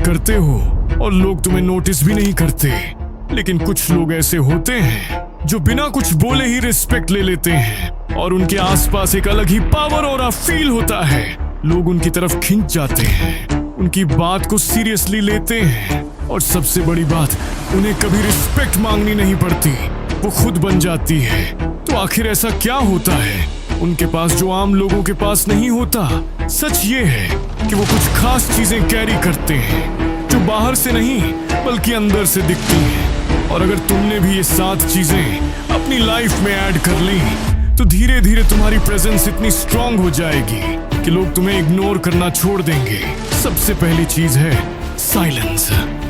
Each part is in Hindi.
करते हो और लोग तुम्हें नोटिस भी नहीं करते। लेकिन कुछ लोग ऐसे होते हैं जो बिना कुछ बोले ही रिस्पेक्ट ले लेते हैं और उनके आसपास एक अलग ही पावर और फील होता है। लोग उनकी तरफ खिंच जाते हैं, उनकी बात को सीरियसली लेते हैं और सबसे बड़ी बात, उन्हें कभी रिस्पेक्ट मांगनी नहीं पड़ती, वो खुद बन जाती है। तो आखिर ऐसा क्या होता है उनके पास जो आम लोगों के पास नहीं होता? सच ये है कि वो कुछ खास चीजें कैरी करते हैं जो बाहर से नहीं बल्कि अंदर से दिखती हैं। और अगर तुमने भी ये 7 चीजें अपनी लाइफ में ऐड कर ली तो धीरे धीरे तुम्हारी प्रेजेंस इतनी स्ट्रांग हो जाएगी कि लोग तुम्हें इग्नोर करना छोड़ देंगे। सबसे पहली चीज है साइलेंस,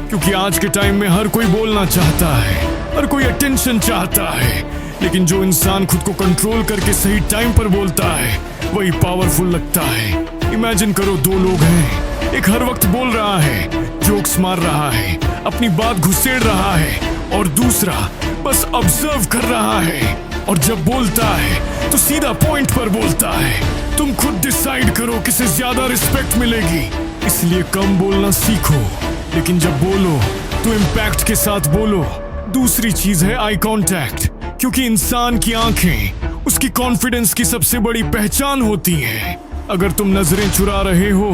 क्योंकि आज के टाइम में हर कोई बोलना चाहता है, हर कोई अटेंशन चाहता है, लेकिन जो इंसान खुद को कंट्रोल करके सही टाइम पर बोलता है वही पावरफुल लगता है। इमेजिन करो 2 लोग हैं, एक हर वक्त बोल रहा है, जोक्स मार रहा है, अपनी बात घुसेड़ रहा है और दूसरा बस ऑब्जर्व कर रहा है और जब बोलता है तो सीधा पॉइंट पर बोलता है। तुम खुद डिसाइड करो किसे ज्यादा रिस्पेक्ट मिलेगी, इसलिए कम बोलना सीखो, लेकिन जब बोलो तो इम्पैक्ट के साथ बोलो। दूसरी चीज है आई कांटेक्ट, क्योंकि इंसान की आंखें उसकी कॉन्फिडेंस की सबसे बड़ी पहचान होती हैं। अगर तुम नजरें चुरा रहे हो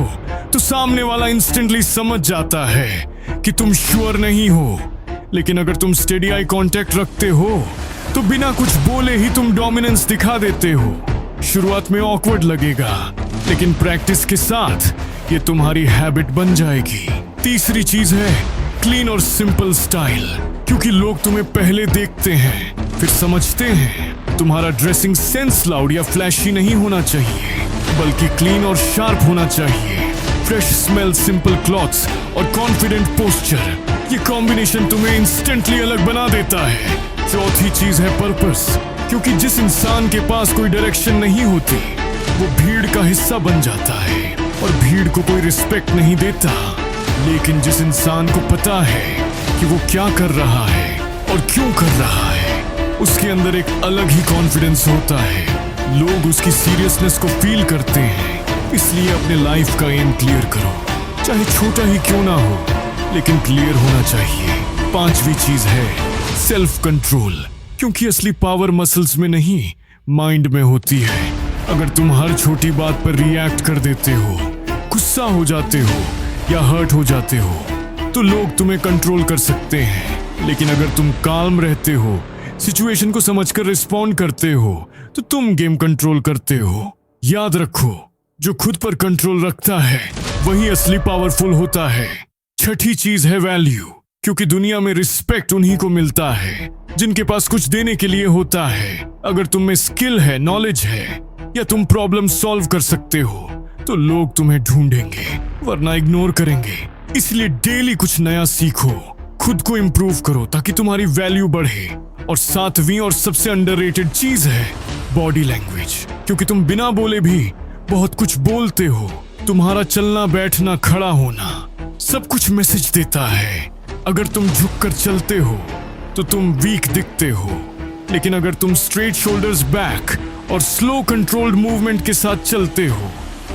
तो सामने वाला इंस्टेंटली समझ जाता है कि तुम श्योर नहीं हो, लेकिन अगर तुम स्टेडी आई कांटेक्ट रखते हो तो बिना कुछ बोले ही तुम डोमिनेंस दिखा देते हो। शुरुआत में ऑकवर्ड लगेगा, लेकिन प्रैक्टिस के साथ ये तुम्हारी हैबिट बन जाएगी। तीसरी चीज है क्लीन और सिंपल स्टाइल, क्योंकि लोग तुम्हें पहले देखते हैं फिर समझते हैं। तुम्हारा ड्रेसिंग सेंस लाउड या फ्लैशी नहीं होना चाहिए, बल्कि क्लीन और शार्प होना चाहिए। फ्रेश स्मेल, सिंपल क्लॉथ्स और कॉन्फिडेंट पोस्चर, ये कॉम्बिनेशन तुम्हें इंस्टेंटली अलग बना देता है। चौथी चीज है पर्पस, क्योंकि जिस इंसान के पास कोई डायरेक्शन नहीं होती वो भीड़ का हिस्सा बन जाता है और भीड़ को कोई रिस्पेक्ट नहीं देता। लेकिन जिस इंसान को पता है कि वो क्या कर रहा है और क्यों कर रहा है, उसके अंदर एक अलग ही कॉन्फिडेंस होता है। लोग उसकी सीरियसनेस को फील करते हैं। इसलिए अपने लाइफ का एम क्लियर करो, चाहे छोटा ही क्यों ना हो, लेकिन क्लियर होना चाहिए। 5वीं चीज है सेल्फ कंट्रोल, क्योंकि असली पावर मसल्स में नहीं माइंड में होती है। अगर तुम हर छोटी बात पर रिएक्ट कर देते हो, गुस्सा हो जाते हो या हर्ट हो जाते हो, तो लोग तुम्हें कंट्रोल कर सकते हैं। लेकिन अगर तुम काल्म रहते हो, सिचुएशन को समझकर रिस्पॉन्ड करते हो, तो तुम गेम कंट्रोल करते हो। याद रखो, जो खुद पर कंट्रोल रखता है वही असली पावरफुल होता है। 6ठी चीज है वैल्यू, क्योंकि दुनिया में रिस्पेक्ट उन्हीं को मिलता है जिनके पास कुछ देने के लिए होता है। अगर तुम में स्किल है, नॉलेज है या तुम प्रॉब्लम सॉल्व कर सकते हो, तो लोग तुम्हें ढूंढेंगे वरना इग्नोर करेंगे। इसलिए डेली कुछ नया सीखो, खुद को इम्प्रूव करो ताकि तुम्हारी वैल्यू बढ़े। और 7वीं और सबसे अंडररेटेड चीज है बॉडी लैंग्वेज, क्योंकि तुम बिना बोले भी बहुत कुछ बोलते हो। तुम्हारा चलना, बैठना, खड़ा होना सब कुछ मैसेज देता है। अगर तुम झुककर चलते हो तो तुम वीक दिखते हो, लेकिन अगर तुम स्ट्रेट शोल्डर्स बैक और स्लो कंट्रोल्ड मूवमेंट के साथ चलते हो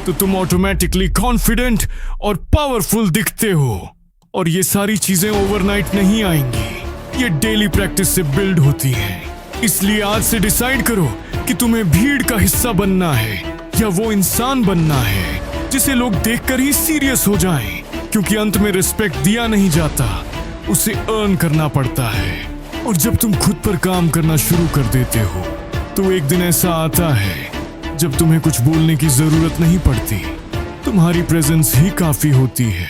तो तुम ऑटोमेटिकली कॉन्फिडेंट और पावरफुल दिखते हो। और ये सारी चीजें ओवरनाइट नहीं आएंगी, ये डेली प्रैक्टिस से बिल्ड होती हैं। इसलिए आज से डिसाइड करो कि तुम्हें भीड़ का हिस्सा बनना है या वो इंसान बनना है जिसे लोग देखकर ही सीरियस हो जाएं, क्योंकि अंत में रिस्पेक्ट दिया नहीं जाता, उसे अर्न करना पड़ता है। और जब तुम खुद पर काम करना शुरू कर देते हो तो एक दिन ऐसा आता है जब तुम्हें कुछ बोलने की जरूरत नहीं पड़ती, तुम्हारी प्रेजेंस ही काफी होती है।